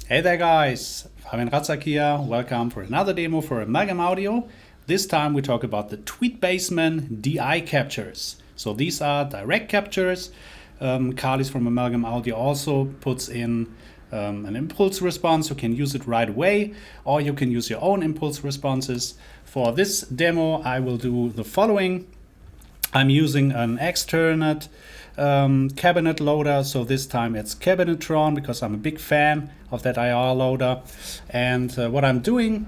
Hey there guys, Fabian Ratzak here. Welcome for another demo for Amalgam Audio. This time we talk about the Tweed Bassman DI captures. So these are direct captures. Carly's from Amalgam Audio also puts in an impulse response. You can use it right away, or you can use your own impulse responses. For this demo I will do the following. I'm using an external cabinet loader, so this time it's Cabinetron because I'm a big fan of that IR loader. And what I'm doing,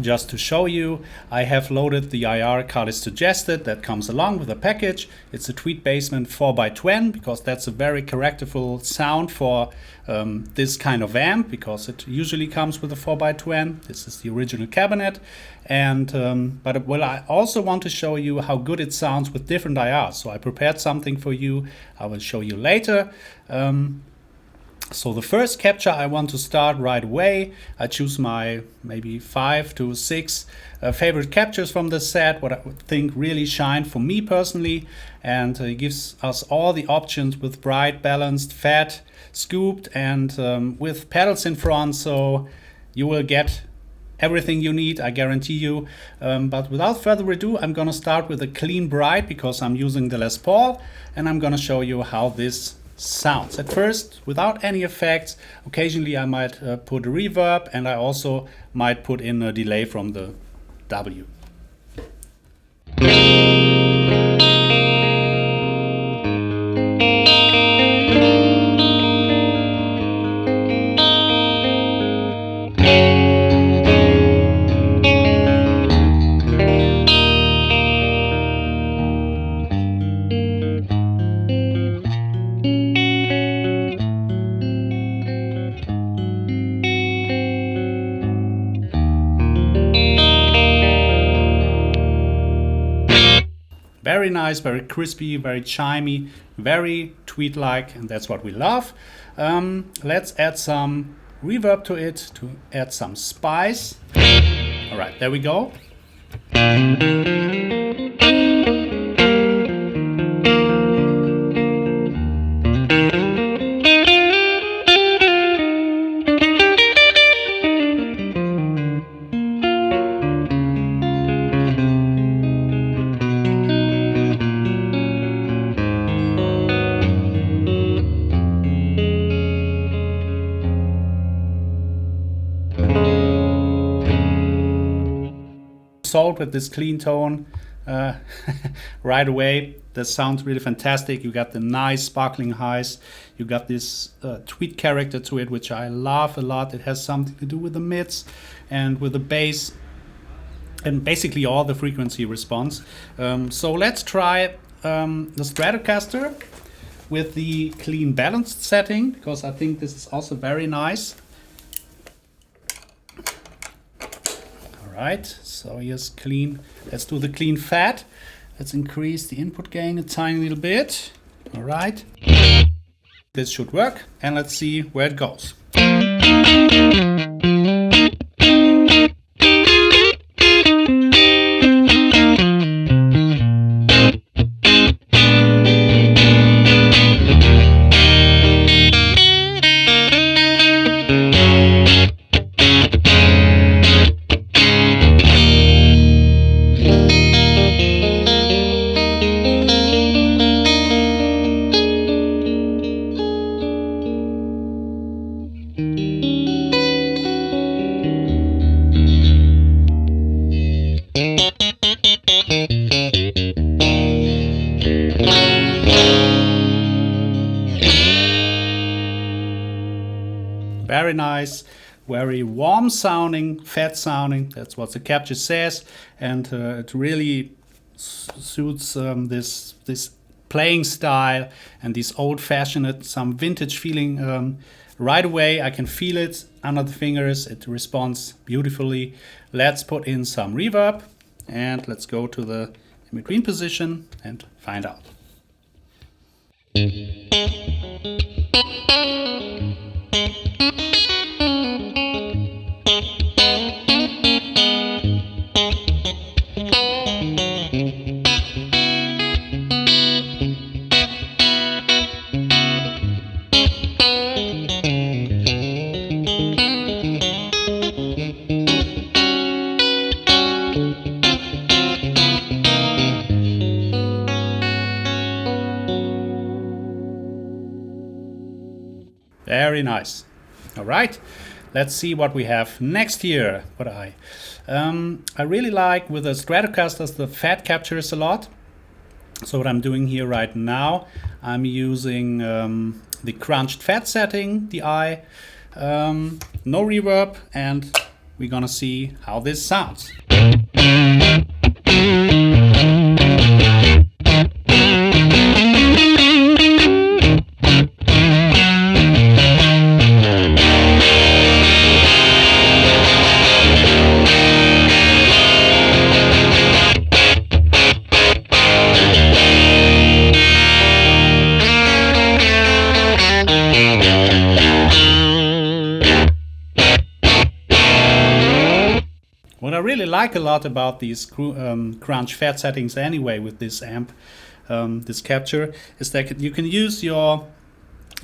just to show you, I have loaded the IR Carly's suggested that comes along with the package. It's a Tweed Bassman 4x20 because that's a very characterful sound for this kind of amp, because it usually comes with a 4x20. This is the original cabinet. And I also want to show you how good it sounds with different IRs. So I prepared something for you. I will show you later. So the first capture I want to start right away. I choose my maybe 5 to 6 favorite captures from the set, what I think really shine for me personally, and it gives us all the options with bright, balanced, fat, scooped, and with pedals in front, so you will get everything you need, I guarantee you. But without further ado, I'm gonna start with a clean bright because I'm using the Les Paul, and I'm gonna show you how this sounds. At first, without any effects. Occasionally I might put a reverb, and I also might put in a delay from the W. Very nice, very crispy, very chimey, very Tweed-like, and that's what we love. Let's add some reverb to it to add some spice. All right, there we go. Sold with this clean tone right away. That sounds really fantastic. You got the nice sparkling highs. You got this Tweed character to it, which I love a lot. It has something to do with the mids and with the bass and basically all the frequency response. So let's try the Stratocaster with the clean balanced setting, because I think this is also very nice. Right, so here's clean. Let's do the clean fat. Let's increase the input gain a tiny little bit. All right, this should work, and let's see where it goes. Very nice, very warm sounding, fat sounding. That's what the capture says, and it really suits this playing style and this old-fashioned, some vintage feeling. Right away, I can feel it under the fingers. It responds beautifully. Let's put in some reverb, and let's go to the in-between position and find out. very nice. All right, let's see what we have next here. I really like with the Stratocasters the fat captures a lot. So what I'm doing here right now, I'm using the crunched fat setting, DI, no reverb, and we're gonna see how this sounds. What I really like a lot about these crunch fat settings anyway with this amp, this capture, is that you can use your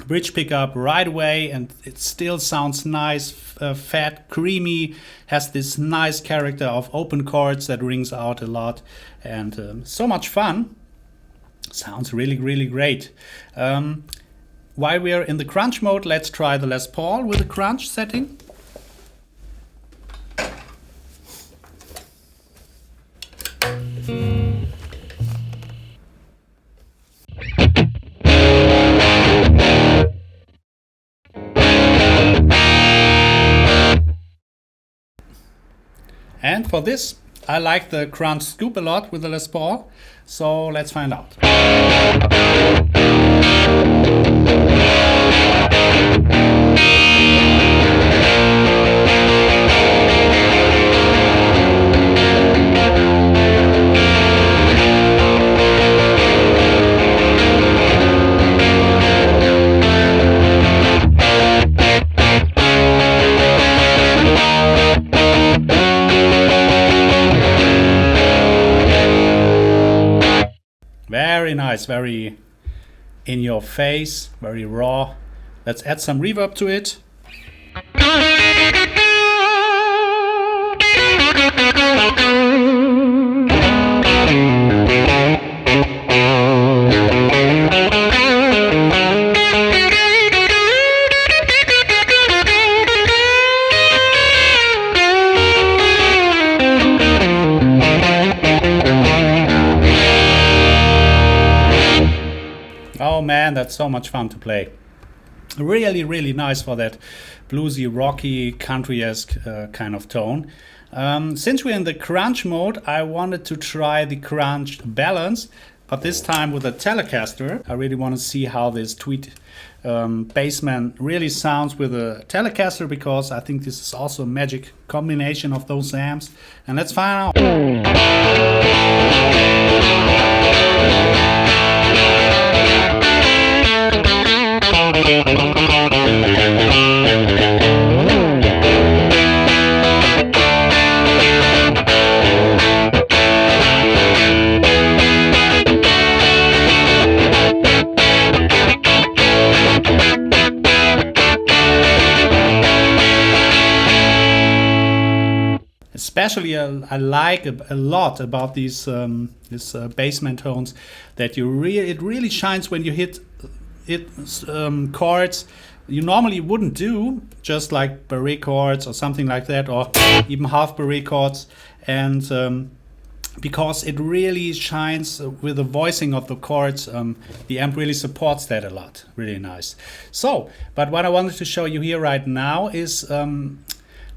bridge pickup right away and it still sounds nice, fat, creamy, has this nice character of open chords that rings out a lot, and so much fun. Sounds really, really great. While we are in the crunch mode, let's try the Les Paul with the crunch setting. And for this, I like the crunch scoop a lot with the Les Paul, so let's find out. Very nice, very in your face, very raw. Let's add some reverb to it. Oh man, that's so much fun to play. Really, really nice for that bluesy, rocky, country-esque kind of tone. Since we're in the crunch mode, I wanted to try the crunch balance, but this time with a Telecaster. I really want to see how this Tweed Bassman really sounds with a Telecaster, because I think this is also a magic combination of those amps. And let's find out. Especially I like a lot about these this Bassman tones that it really shines when you hit chords you normally wouldn't do, just like barré chords or something like that, or even half barré chords, and because it really shines with the voicing of the chords, the amp really supports that a lot. Really nice. So, but what I wanted to show you here right now is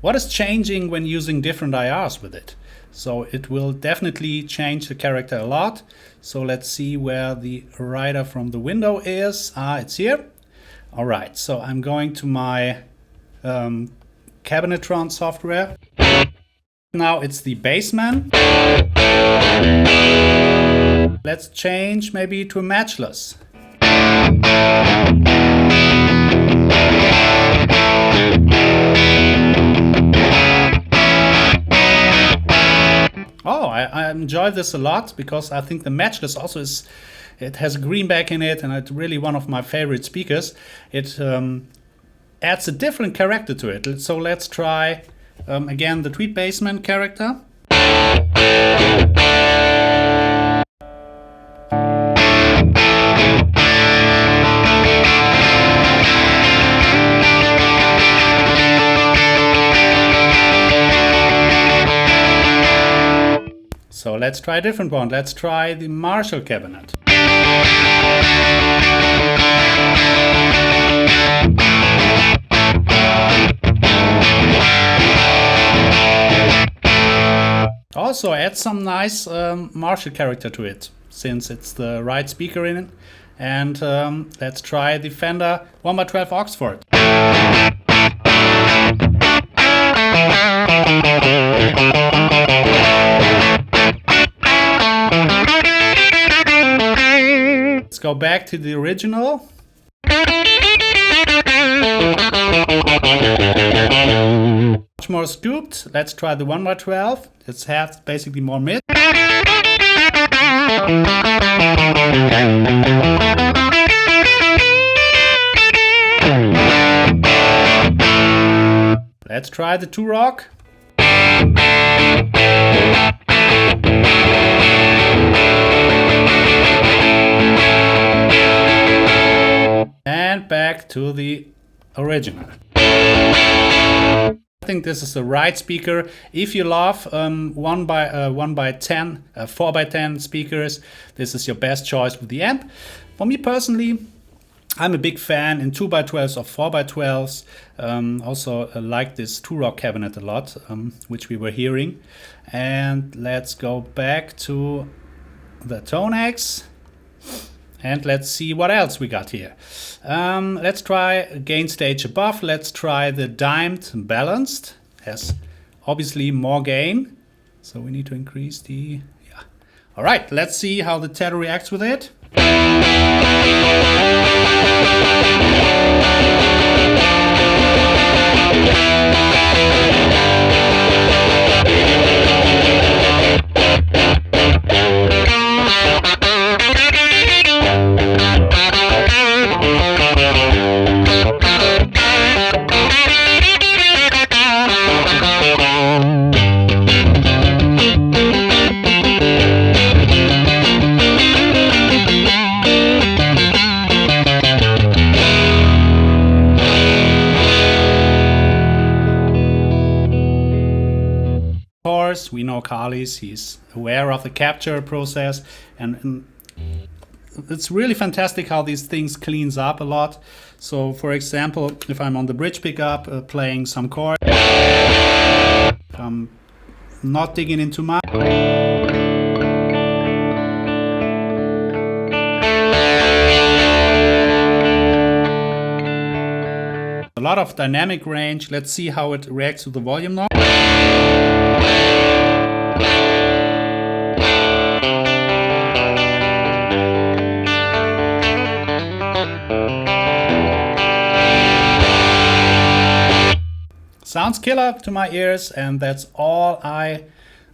what is changing when using different IRs with it. So it will definitely change the character a lot. So let's see where the rider from the window is. It's here. All right, so I'm going to my Cabinetron software. Now it's the Bassman. Let's change maybe to a matchless. Oh, I enjoy this a lot, because I think the matchless also it has a greenback in it, and it's really one of my favorite speakers. It adds a different character to it. So let's try again the Tweed Bassman character. So let's try a different one. Let's try the Marshall cabinet. Also add some nice Marshall character to it, since it's the right speaker in it. And let's try the Fender 1x12 Oxford. Let's go back to the original. Much more scooped. Let's try the 1x12. It's has basically more mid. Let's try the 2-rock. And back to the original. I think this is the right speaker. If you love 4x10 speakers, this is your best choice with the amp. For me personally, I'm a big fan in 2x12s or 4x12s. Also like this 2-rock cabinet a lot, which we were hearing. And let's go back to the ToneX. And let's see what else we got here. Let's try gain stage above. Let's try the dimed balanced. Has obviously more gain. So we need to increase the, yeah. All right, let's see how the Tele reacts with it. We know Carly's, he's aware of the capture process, and it's really fantastic how these things cleans up a lot. So for example, if I'm on the bridge pickup playing some chord, I'm not digging into much. A lot of dynamic range. Let's see how it reacts to the volume knob. Sounds killer to my ears, and that's all I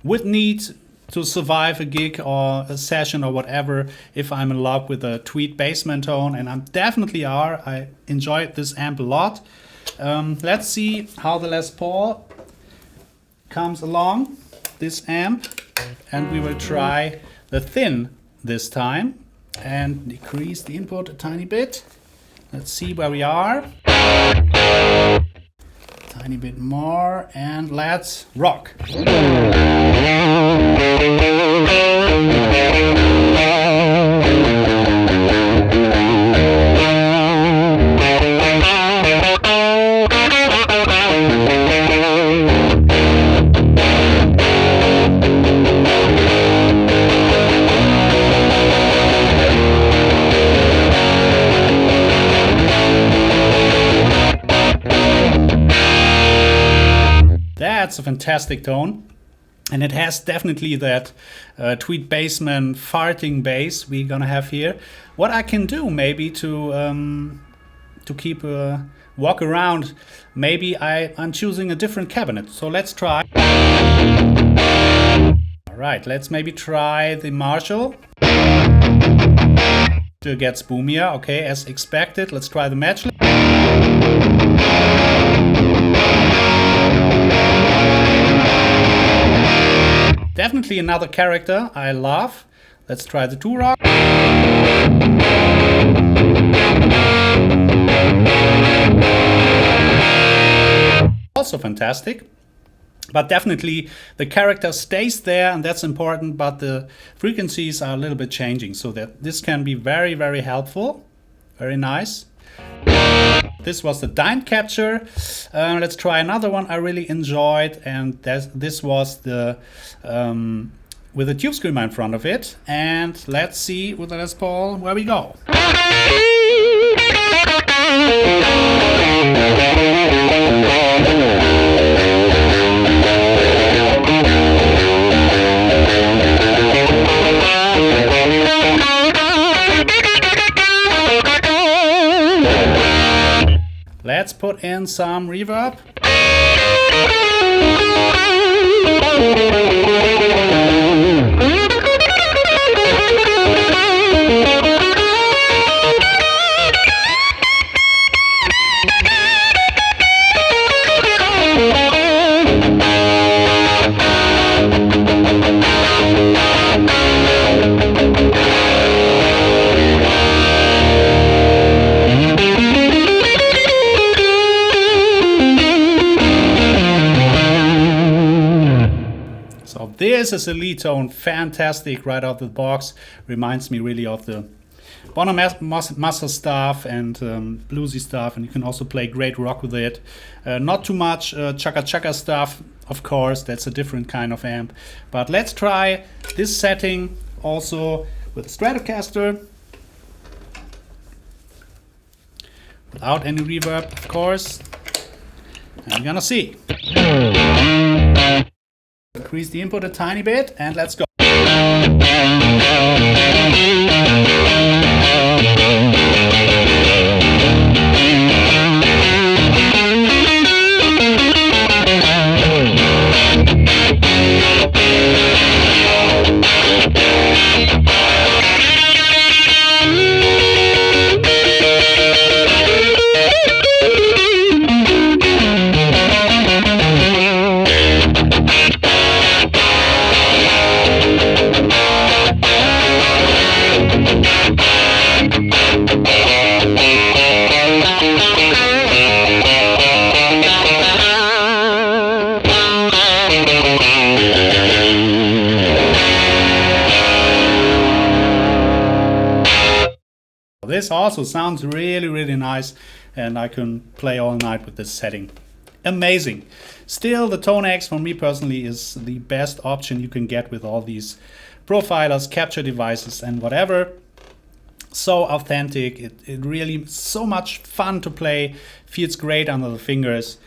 would need to survive a gig or a session or whatever if I'm in love with a Tweed Bassman tone, and I definitely are. I enjoyed this amp a lot. Let's see how the Les Paul comes along, this amp, and we will try the thin this time and decrease the input a tiny bit. Let's see where we are. Tiny bit more, and let's rock. That's a fantastic tone, and it has definitely that Tweed Bassman farting bass we're gonna have here. What I can do maybe to keep walk around, maybe I'm choosing a different cabinet. So let's try. All right, let's maybe try the Marshall. Still gets boomier, okay, as expected. Let's try the Matchless. Definitely another character I love. Let's try the 2-rock. Also fantastic. But definitely the character stays there, and that's important, but the frequencies are a little bit changing, so that this can be very, very helpful. Very nice. This was the dime capture. Let's try another one I really enjoyed, and this was the with a tube screamer in front of it. And let's see with the Les Paul where we go. Let's put in some reverb. This is a lead tone, fantastic right out of the box. Reminds me really of the Bonham-Musser stuff and bluesy stuff, and you can also play great rock with it. Not too much chaka-chaka stuff, of course, that's a different kind of amp. But let's try this setting also with a Stratocaster. Without any reverb, of course. And you're gonna see. Increase the input a tiny bit, and let's go. This also sounds really, really nice, and I can play all night with this setting. Amazing. Still, the ToneX for me personally is the best option you can get with all these profilers, capture devices and whatever. So authentic, it really so much fun to play, feels great under the fingers.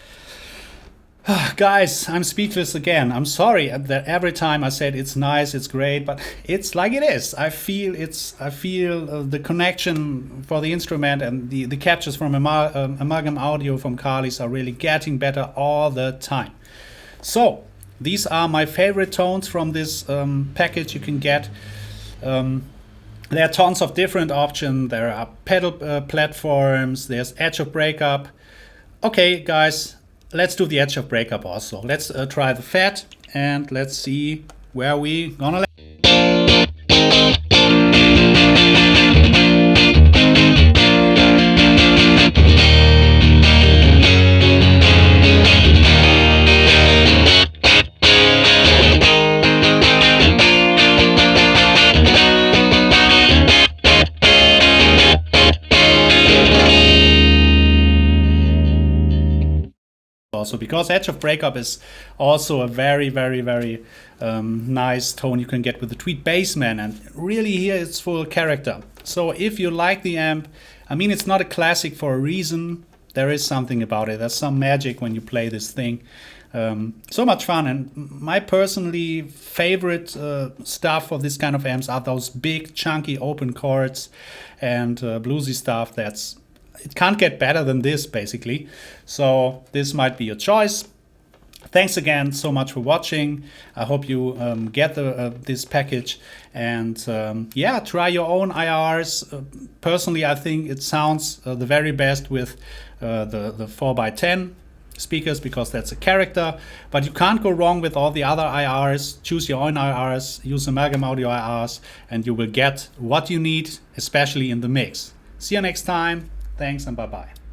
Guys, I'm speechless again. I'm sorry that every time I said it's nice, it's great, but it's like it is. I feel the connection for the instrument and the captures from Amalgam Audio from Carly's are really getting better all the time. So these are my favorite tones from this package you can get. There are tons of different options. There are pedal platforms. There's edge of breakup. Okay, guys. Let's do the edge of breakup also. Let's try the fat, and let's see where we gonna land. Also, because edge of breakup is also a very, very, very nice tone you can get with the Tweed Bassman, and really here it's full character. So if you like the amp, I mean, it's not a classic for a reason. There is something about it. There's some magic when you play this thing. So much fun, and my personally favorite stuff for this kind of amps are those big chunky open chords and bluesy stuff. It can't get better than this, basically. So this might be your choice. Thanks again so much for watching. I hope you get this package, and yeah, try your own IRs. Personally, I think it sounds the very best with the 4x10 speakers, because that's a character. But you can't go wrong with all the other IRs. Choose your own IRs, use Amalgam Audio IRs, and you will get what you need, especially in the mix. See you next time. Thanks and bye-bye.